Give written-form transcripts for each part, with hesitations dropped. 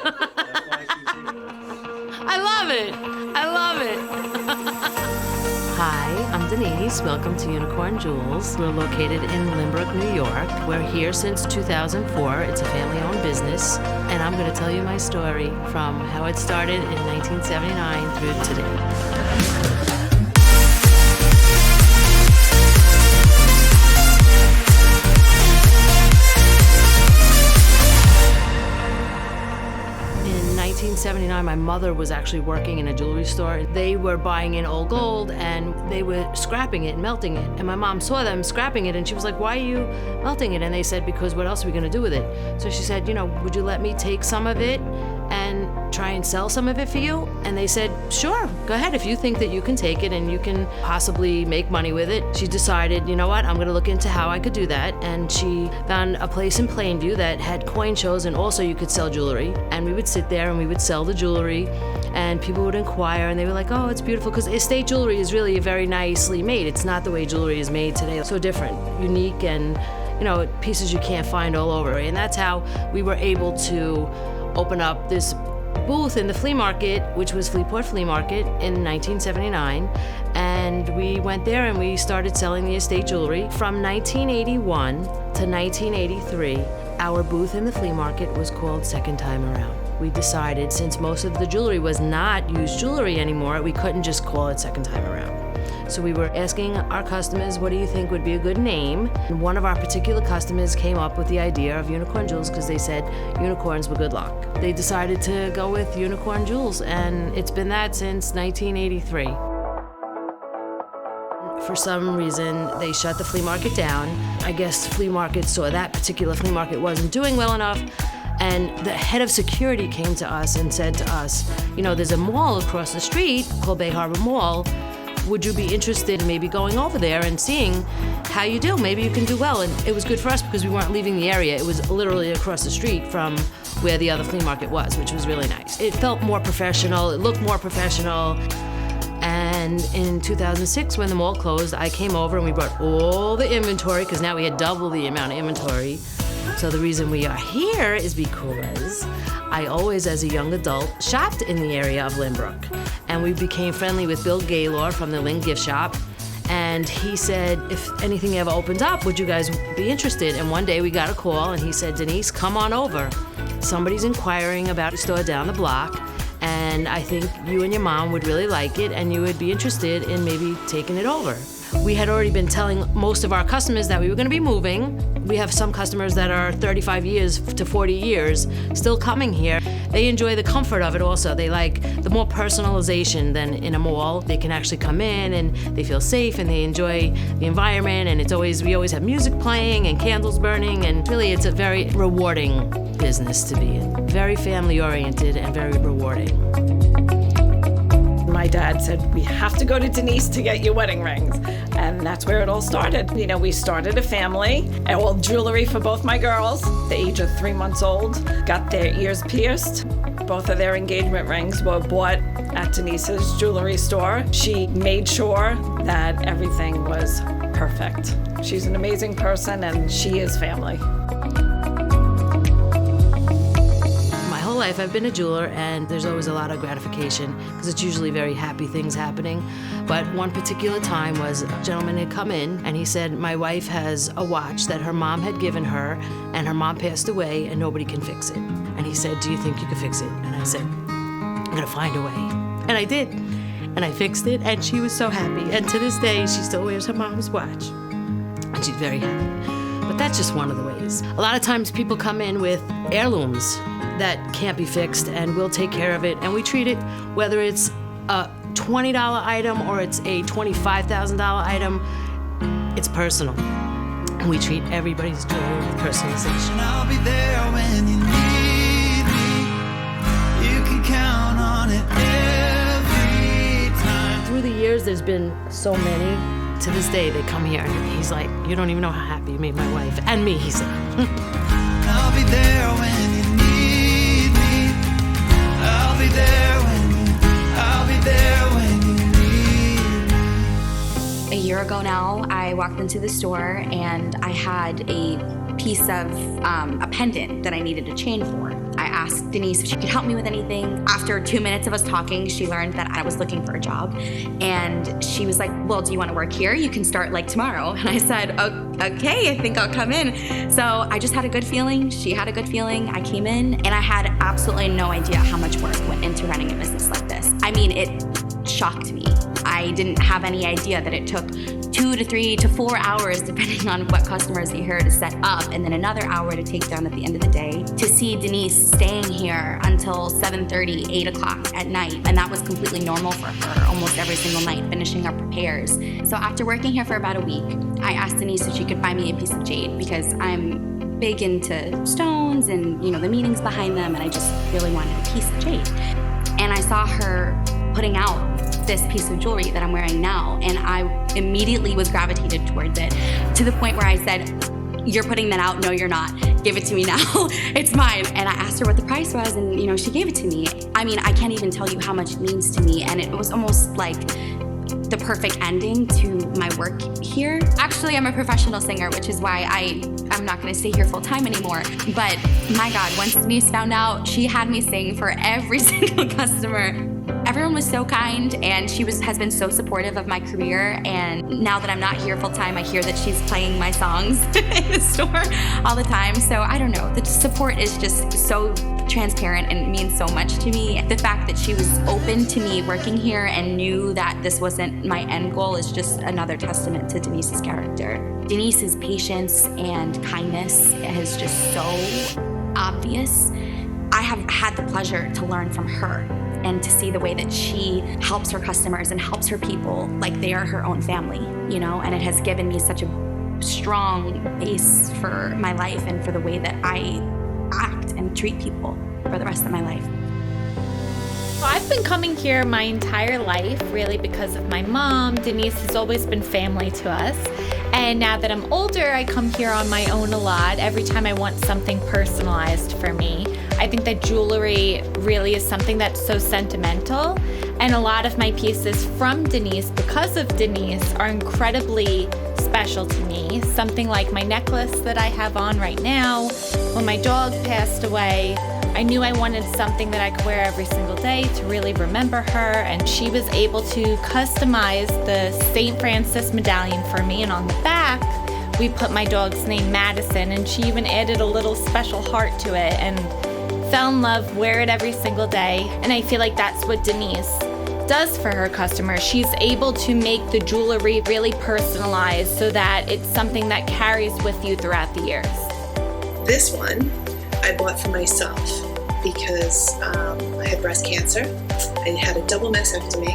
I love it. I love it. Hi, I'm Denise. Welcome to Unicorn Jewels. We're located in Lynbrook, New York. We're here since 2004. It's a family-owned business, and I'm going to tell you my story from how it started in 1979 through today. In 1979, my mother was actually working in a jewelry store. They were buying in old gold and they were scrapping it and melting it. And my mom saw them scrapping it and she was like, "Why are you melting it?" And they said, "Because what else are we gonna do with it?" So she said, "Would you let me take some of it and try and sell some of it for you?" And they said, "Sure, go ahead. If you think that you can take it and you can possibly make money with it." She decided, "You know what, I'm gonna look into how I could do that." And she found a place in Plainview that had coin shows and also you could sell jewelry. And we would sit there and we would sell the jewelry and people would inquire and they were like, "Oh, it's beautiful," because estate jewelry is really very nicely made. It's not the way jewelry is made today. It's so different, unique, and pieces you can't find all over. And that's how we were able to open up this booth in the flea market, which was Fleetport Flea Market, in 1979. And we went there and we started selling the estate jewelry. From 1981 to 1983, our booth in the flea market was called Second Time Around. We decided, since most of the jewelry was not used jewelry anymore, we couldn't just call it Second Time Around. So we were asking our customers, what do you think would be a good name? And one of our particular customers came up with the idea of Unicorn Jewels because they said unicorns were good luck. They decided to go with Unicorn Jewels, and it's been that since 1983. For some reason, they shut the flea market down. I guess flea market saw that particular flea market wasn't doing well enough, and the head of security came to us and said to us, there's a mall across the street called Bay Harbor Mall. Would you be interested in maybe going over there and seeing how you do? Maybe you can do well. And it was good for us because we weren't leaving the area. It was literally across the street from where the other flea market was, which was really nice. It felt more professional. It looked more professional. And in 2006, when the mall closed, I came over and we brought all the inventory because now we had double the amount of inventory. So the reason we are here is because I always, as a young adult, shopped in the area of Lynbrook. And we became friendly with Bill Gaylor from the Lynn gift shop. And he said, if anything ever opens up, would you guys be interested? And one day we got a call and he said, "Denise, come on over. Somebody's inquiring about a store down the block. And I think you and your mom would really like it and you would be interested in maybe taking it over." We had already been telling most of our customers that we were going to be moving. We have some customers that are 35 years to 40 years still coming here. They enjoy the comfort of it also. They like the more personalization than in a mall. They can actually come in and they feel safe and they enjoy the environment, and we always have music playing and candles burning, and really it's a very rewarding business to be in. Very family oriented and very rewarding. My dad said, "We have to go to Denise to get you wedding rings." And that's where it all started. We started a family, and all jewelry for both my girls, the age of 3 months old, got their ears pierced. Both of their engagement rings were bought at Denise's jewelry store. She made sure that everything was perfect. She's an amazing person, and she is family. Life I've been a jeweler, and there's always a lot of gratification because it's usually very happy things happening. But one particular time was a gentleman had come in and he said, "My wife has a watch that her mom had given her and her mom passed away and nobody can fix it." And he said, "Do you think you could fix it?" And I said, "I'm gonna find a way." And I did. And I fixed it and she was so happy. And to this day, she still wears her mom's watch. And she's very happy. But that's just one of the ways. A lot of times people come in with heirlooms that can't be fixed, and we'll take care of it. And we treat it, whether it's a $20 item or it's a $25,000 item, it's personal. And we treat everybody's jewelry with personalization. I'll be there when you need me. You can count on it every time. Through the years, there's been so many. To this day, they come here and he's like, "You don't even know how happy you made my wife." And me, he said. I'll be there when you need me. I'll be there when you need me. A year ago now, I walked into the store and I had a piece of a pendant that I needed a chain for. I asked Denise if she could help me with anything. After 2 minutes of us talking, she learned that I was looking for a job. And she was like, well, do you want to work here? You can start like tomorrow. And I said, okay, I think I'll come in. So I just had a good feeling. She had a good feeling. I came in and I had absolutely no idea how much work went into running a business like this. I mean, it shocked me. I didn't have any idea that it took 2 to 3 to 4 hours, depending on what customers are here, to set up, and then another hour to take down at the end of the day. To see Denise staying here until 7:30, 8 o'clock at night, and that was completely normal for her, almost every single night, finishing up repairs. So after working here for about a week, I asked Denise if she could buy me a piece of jade, because I'm big into stones and, you know, the meanings behind them, and I just really wanted a piece of jade. And I saw her putting out this piece of jewelry that I'm wearing now, and I immediately was gravitated towards it, to the point where I said, you're putting that out? No, you're not. Give it to me now. It's mine. And I asked her what the price was, and you know, she gave it to me. I mean, I can't even tell you how much it means to me, and it was almost like the perfect ending to my work here. Actually, I'm a professional singer, which is why I'm not gonna stay here full time anymore. But my God, once Denise found out, she had me sing for every single customer. Everyone was so kind, and she has been so supportive of my career. And now that I'm not here full time, I hear that she's playing my songs in the store all the time. So I don't know, the support is just so transparent and means so much to me. The fact that she was open to me working here and knew that this wasn't my end goal is just another testament to Denise's character. Denise's patience and kindness is just so obvious. I have had the pleasure to learn from her and to see the way that she helps her customers and helps her people like they are her own family, you know, and it has given me such a strong base for my life and for the way that I act and treat people for the rest of my life. I've been coming here my entire life, really because of my mom. Denise has always been family to us. And now that I'm older, I come here on my own a lot every time I want something personalized for me. I think that jewelry really is something that's so sentimental. And a lot of my pieces from Denise, because of Denise, are incredibly special to me. Something like my necklace that I have on right now. When my dog passed away, I knew I wanted something that I could wear every single day to really remember her, and she was able to customize the St. Francis medallion for me, and on the back, we put my dog's name, Madison, and she even added a little special heart to it, and fell in love, wear it every single day, and I feel like that's what Denise does for her customers. She's able to make the jewelry really personalized so that it's something that carries with you throughout the years. This one I bought for myself because I had breast cancer. I had a double mastectomy,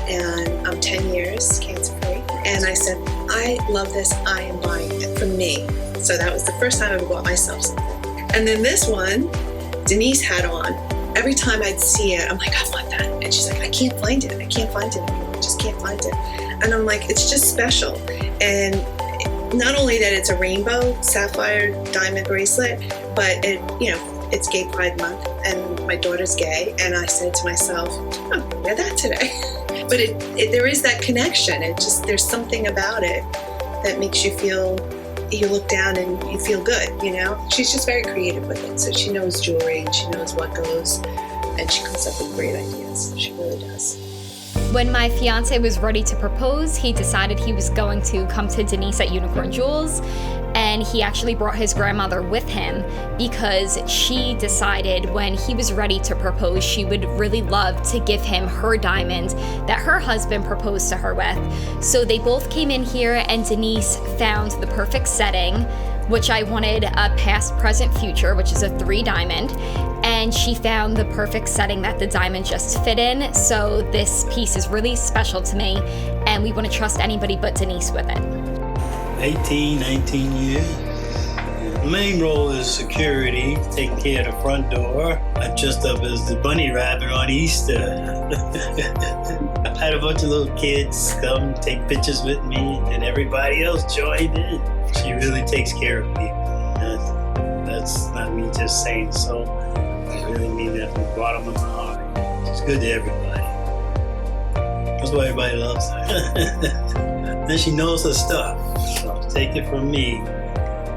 and I'm 10 years cancer-free. And I said, I love this, I am buying it for me. So that was the first time I ever bought myself something. And then this one, Denise had on. Every time I'd see it, I'm like, I want that. And she's like, I can't find it. I can't find it anymore. I just can't find it. And I'm like, it's just special. And not only that it's a rainbow sapphire diamond bracelet, but it's Gay Pride Month, and my daughter's gay, and I said to myself, oh, I'll wear that today. But there is that connection. There's something about it that makes you feel, you look down and you feel good, you know? She's just very creative with it. So she knows jewelry and she knows what goes, and she comes up with great ideas. She really does. When my fiance was ready to propose, he decided he was going to come to Denise at Unicorn Jewels, and he actually brought his grandmother with him because she decided when he was ready to propose, she would really love to give him her diamond that her husband proposed to her with. So they both came in here, and Denise found the perfect setting, which I wanted a past, present, future, which is a 3 diamond. And she found the perfect setting that the diamond just fit in. So this piece is really special to me, and we wouldn't trust anybody but Denise with it. 18, 19 years. The main role is security, taking care of the front door. I dressed up as the bunny rabbit on Easter. I had a bunch of little kids come take pictures with me, and everybody else joined in. She really takes care of me. That's not me just saying so. I really mean that from the bottom of my heart. She's good to everybody. That's why everybody loves her. And she knows her stuff. So take it from me.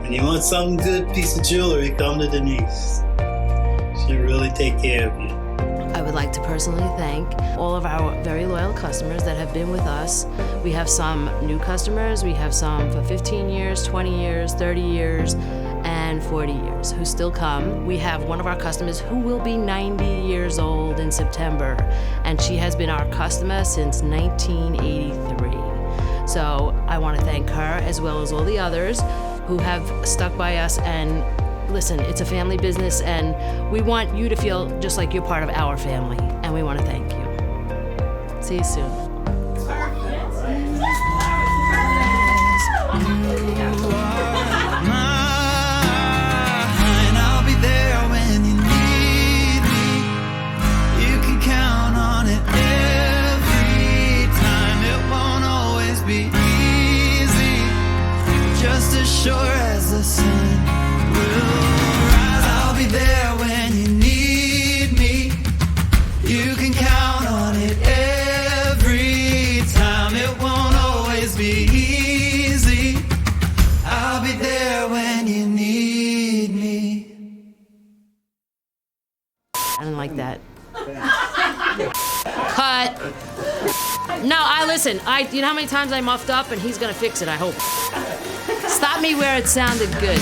When you want some good piece of jewelry, come to Denise. She really take care of you. I would like to personally thank all of our very loyal customers that have been with us. We have some new customers. We have some for 15 years, 20 years, 30 years, and 40 years who still come. We have one of our customers who will be 90 years old in September, and she has been our customer since 1983. So I want to thank her as well as all the others who have stuck by us. And listen, it's a family business, and we want you to feel just like you're part of our family, and we want to thank you. See you soon. I'll be there when you need me. You can count on it every time. It won't always be easy, just as sure as the sun will rise. I'll be there when you need me. You can count on it every time. It won't always be easy. I'll be there when you need me. I don't like that. Cut. No, listen. You know how many times I muffed up, and he's gonna fix it, I hope. Stop me where it sounded good.